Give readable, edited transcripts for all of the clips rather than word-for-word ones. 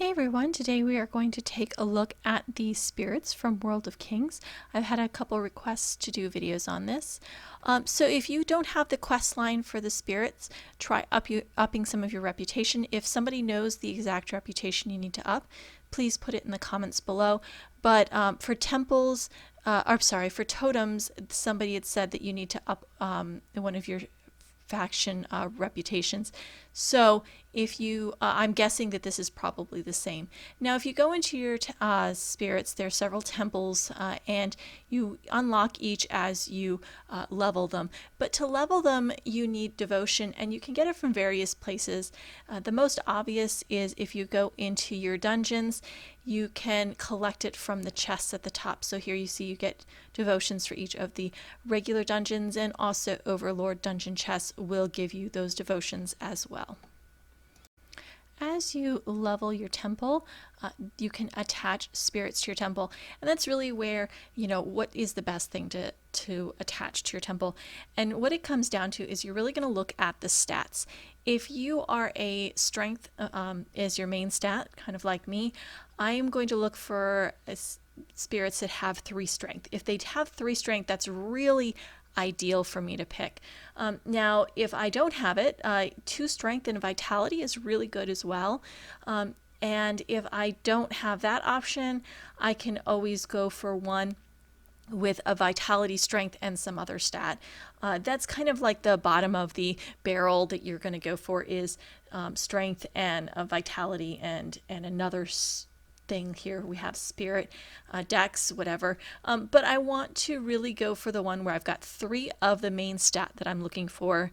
Hey everyone, today we are going to take a look at the spirits from World of Kings. I've had a couple requests to do videos on this. So if you don't have the quest line for the spirits, try upping some of your reputation. If somebody knows the exact reputation you need to up, please put it in the comments below. But for temples, for totems, somebody had said that you need to up one of your faction reputations. So if you, I'm guessing that this is probably the same. Now, if you go into your spirits, there are several temples and you unlock each as you level them. But to level them, you need devotion, and you can get it from various places. The most obvious is if you go into your dungeons, you can collect it from the chests at the top. So here you see you get devotions for each of the regular dungeons, and also Overlord dungeon chests will give you those devotions as well. As you level your temple, you can attach spirits to your temple, and that's really where, what is the best thing to attach to your temple. And what it comes down to is you're really going to look at the stats. If you are a strength is your main stat, kind of like me, I am going to look for spirits that have 3 strength. If they have 3 strength, that's really ideal for me to pick. Now, if I don't have it, 2 strength and vitality is really good as well. And if I don't have that option, I can always go for one with a vitality, strength, and some other stat. That's kind of like the bottom of the barrel that you're going to go for is strength and vitality and another thing. Here we have spirit, dex, whatever. But I want to really go for the one where I've got 3 of the main stat that I'm looking for.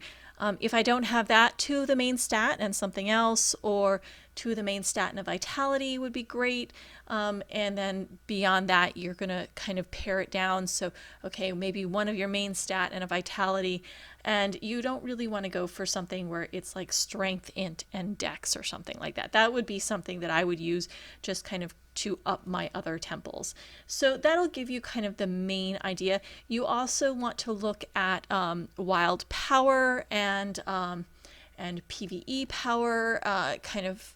If I don't have that, 2 of the main stat and something else, or 2 of the main stat and a vitality would be great. And then beyond that, you're going to kind of pare it down. So, okay, maybe 1 of your main stat and a vitality. And you don't really want to go for something where it's like strength, int, and dex or something like that. That would be something that I would use just kind of to up my other temples. So that'll give you kind of the main idea. You also want to look at wild power and PvE power kind of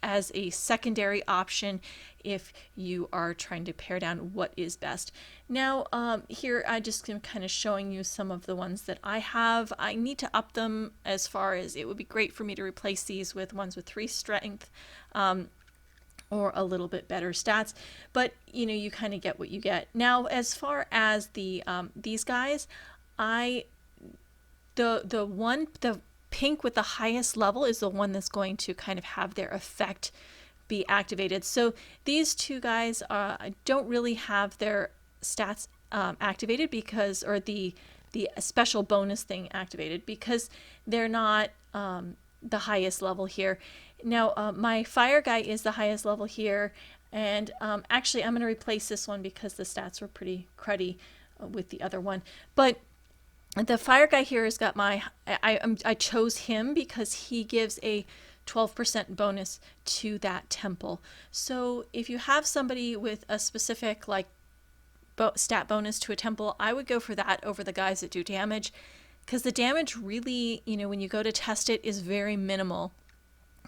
as a secondary option if you are trying to pare down what is best. Now here I just am kind of showing you some of the ones that I have. I need to up them as far as it would be great for me to replace these with ones with 3 strength or a little bit better stats, but you kind of get what you get. Now as far as the these guys, the pink with the highest level is the one that's going to kind of have their effect be activated. So these 2 guys don't really have their stats activated because, or the special bonus thing activated because they're not the highest level here. Now my fire guy is the highest level here, and actually I'm going to replace this one because the stats were pretty cruddy with the other one. But the fire guy here has got I chose him because he gives a 12% bonus to that temple. So if you have somebody with a specific like stat bonus to a temple, I would go for that over the guys that do damage, because the damage really, when you go to test it, is very minimal.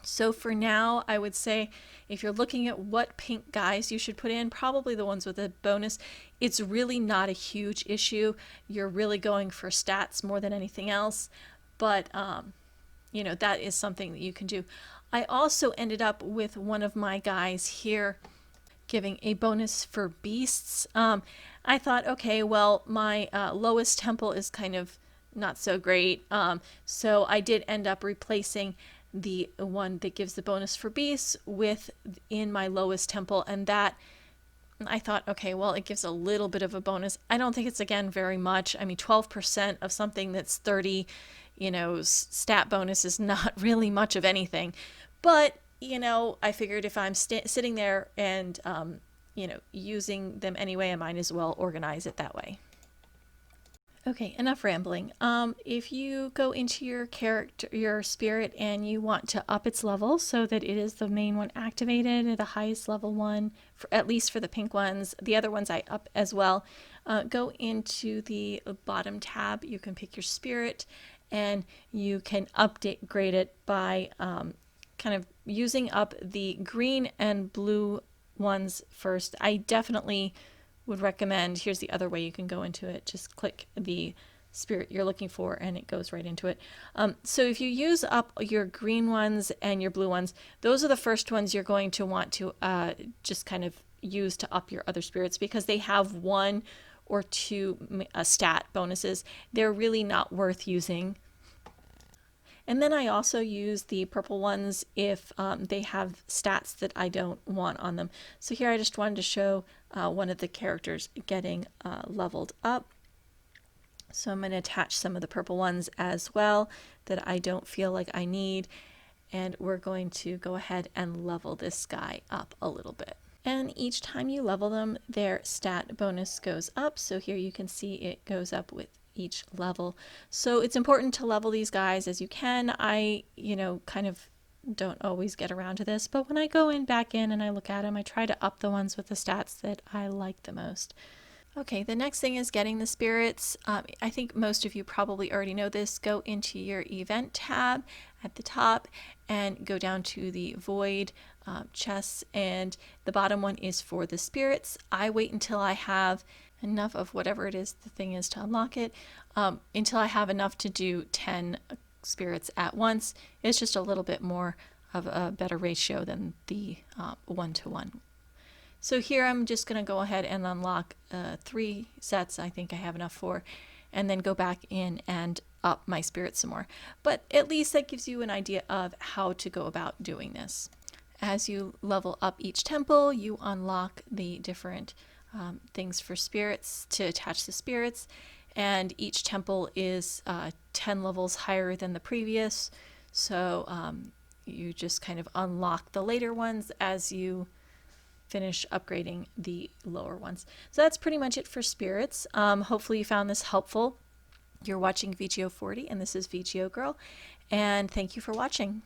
So for now, I would say if you're looking at what pink guys you should put in, probably the ones with a bonus. It's really not a huge issue. You're really going for stats more than anything else. But, that is something that you can do. I also ended up with one of my guys here giving a bonus for beasts. I thought, okay, well, my lowest temple is kind of not so great. So I did end up replacing the one that gives the bonus for beasts with in my lowest temple, and that I thought, okay, well, it gives a little bit of a bonus. I don't think it's, again, very much. I mean, 12% of something that's 30, stat bonus is not really much of anything. But, I figured if I'm sitting there and, using them anyway, I might as well organize it that way. Okay, enough rambling. If you go into your character, your spirit, and you want to up its level so that it is the main one activated, the highest level one, at least for the pink ones, the other ones I up as well, go into the bottom tab. You can pick your spirit, and you can upgrade it by kind of using up the green and blue ones first. I definitely would recommend, here's the other way you can go into it, just click the spirit you're looking for and it goes right into it. So if you use up your green ones and your blue ones, those are the first ones you're going to want to just kind of use to up your other spirits, because they have 1 or 2 stat bonuses. They're really not worth using. And then I also use the purple ones if they have stats that I don't want on them. So here I just wanted to show one of the characters getting leveled up. So I'm going to attach some of the purple ones as well that I don't feel like I need. And we're going to go ahead and level this guy up a little bit. And each time you level them, their stat bonus goes up. So here you can see it goes up with each level. So it's important to level these guys as you can. I, kind of don't always get around to this, but when I go back in and I look at them, I try to up the ones with the stats that I like the most. Okay, the next thing is getting the spirits. I think most of you probably already know this. Go into your event tab at the top and go down to the void chests, and the bottom one is for the spirits. I wait until I have enough of whatever it is the thing is to unlock it, until I have enough to do 10 spirits at once. It's just a little bit more of a better ratio than the 1-to-1. So here I'm just going to go ahead and unlock 3 sets I think I have enough for, and then go back in and up my spirits some more. But at least that gives you an idea of how to go about doing this. As you level up each temple, you unlock the different things for spirits to attach the spirits, and each temple is 10 levels higher than the previous. So you just kind of unlock the later ones as you finish upgrading the lower ones. So that's pretty much it for spirits. Hopefully you found this helpful. You're watching VGO 40 and this is VGO Girl, and thank you for watching.